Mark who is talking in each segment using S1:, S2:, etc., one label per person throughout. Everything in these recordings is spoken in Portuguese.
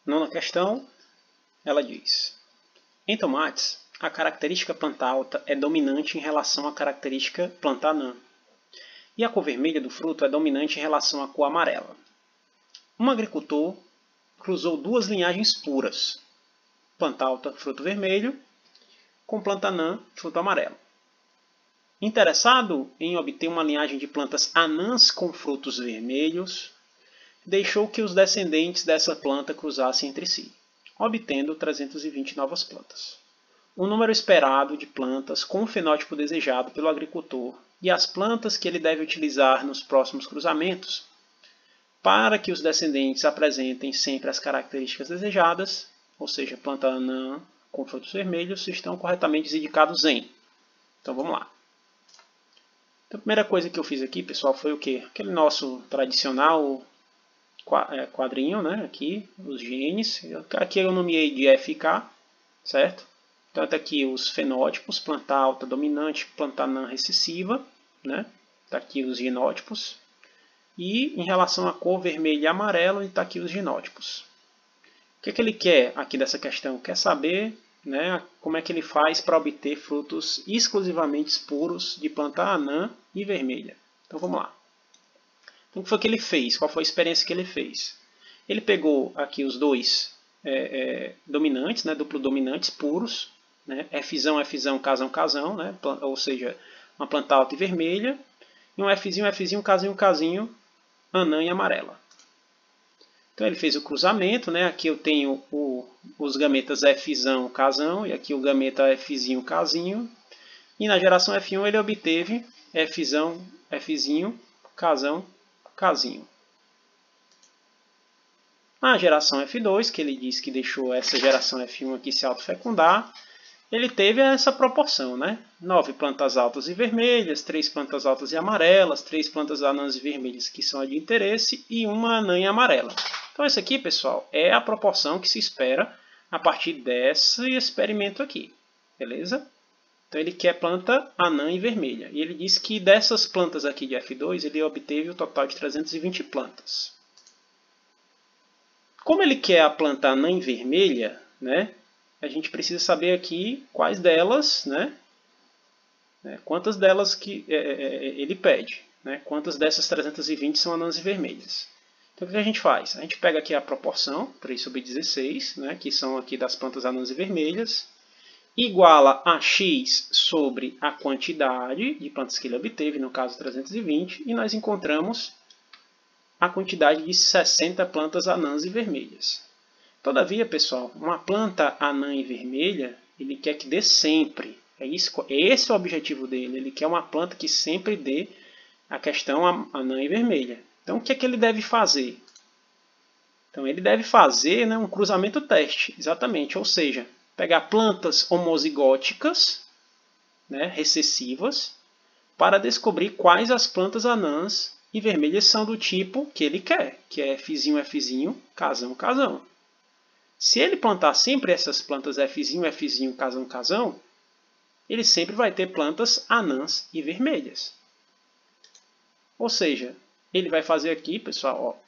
S1: nona questão, ela diz: em tomates, a característica planta alta é dominante em relação à característica planta anã, e a cor vermelha do fruto é dominante em relação à cor amarela. Um agricultor cruzou duas linhagens puras, planta alta, fruto vermelho, com planta anã, fruto amarelo. Interessado em obter uma linhagem de plantas anãs com frutos vermelhos, deixou que os descendentes dessa planta cruzassem entre si, obtendo 320 novas plantas. O número esperado de plantas com o fenótipo desejado pelo agricultor e as plantas que ele deve utilizar nos próximos cruzamentos para que os descendentes apresentem sempre as características desejadas, ou seja, planta anã com frutos vermelhos, estão corretamente indicados em. Então vamos lá. Então, a primeira coisa que eu fiz aqui, pessoal, foi o quê? Aquele nosso tradicional quadrinho, né? Aqui, os genes. Aqui eu nomeei de F e K, certo? Então, está aqui os fenótipos, planta alta dominante, planta anã recessiva, né? Está aqui os genótipos. E em relação à cor vermelho e amarelo, está aqui os genótipos. O que é que ele quer aqui dessa questão? Quer saber, né, como é que ele faz para obter frutos exclusivamente puros de planta anã e vermelha. Então vamos lá. Então, o que foi que ele fez? Qual foi a experiência que ele fez? Ele pegou aqui os dois dominantes, né, duplo dominantes puros, né, Fzão, Fzão, casão, casão, né, ou seja, uma planta alta e vermelha, e um Fzinho, Fzinho, casinho, casinho, anã e amarela. Então ele fez o cruzamento, né? Aqui eu tenho os gametas Fzão, casão, e aqui o gameta Fzinho, casinho. E na geração F1 ele obteve Fzão, Fzinho, casão, casinho. Na geração F2, que ele disse que deixou essa geração F1 aqui se autofecundar, ele teve essa proporção, né? 9 plantas altas e vermelhas, 3 plantas altas e amarelas, 3 plantas anãs e vermelhas que são a de interesse e uma anã e amarela. Então essa aqui, pessoal, é a proporção que se espera a partir desse experimento aqui, beleza? Então ele quer planta anã e vermelha. E ele diz que dessas plantas aqui de F2, ele obteve o total de 320 plantas. Como ele quer a planta anã e vermelha, né? A gente precisa saber aqui quais delas, né? Quantas delas que ele pede. Né? Quantas dessas 320 são anãs e vermelhas. Então o que a gente faz? A gente pega aqui a proporção, 3/16, né? Que são aqui das plantas anãs e vermelhas, iguala a x sobre a quantidade de plantas que ele obteve, no caso 320, e nós encontramos a quantidade de 60 plantas anãs e vermelhas. Todavia, pessoal, uma planta anã e vermelha, ele quer que dê sempre. Esse é o objetivo dele. Ele quer uma planta que sempre dê a questão anã e vermelha. Então, o que é que ele deve fazer? Então, ele deve fazer, né, um cruzamento teste, exatamente. Ou seja, pegar plantas homozigóticas, né, recessivas, para descobrir quais as plantas anãs e vermelhas são do tipo que ele quer, que é Fzinho, Fzinho, casão, casão. Se ele plantar sempre essas plantas Fzinho, Fzinho, casão, casão, ele sempre vai ter plantas anãs e vermelhas. Ou seja, ele vai fazer aqui, pessoal,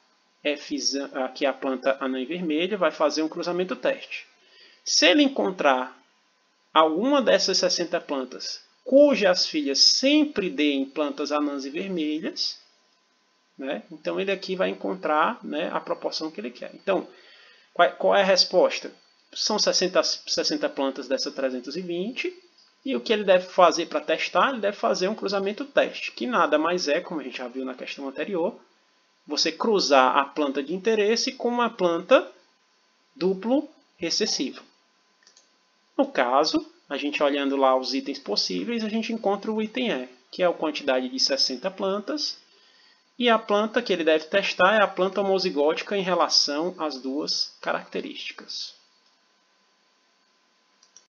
S1: ó, aqui a planta anã e vermelha, vai fazer um cruzamento teste. Se ele encontrar alguma dessas 60 plantas cujas filhas sempre deem plantas anãs e vermelhas, né, então ele aqui vai encontrar, né, a proporção que ele quer. Então, qual é a resposta? São 60 plantas dessas 320. E o que ele deve fazer para testar? Ele deve fazer um cruzamento teste, que nada mais é, como a gente já viu na questão anterior, você cruzar a planta de interesse com uma planta duplo recessiva. No caso, a gente olhando lá os itens possíveis, a gente encontra o item E, que é a quantidade de 60 plantas. E a planta que ele deve testar é a planta homozigótica em relação às duas características.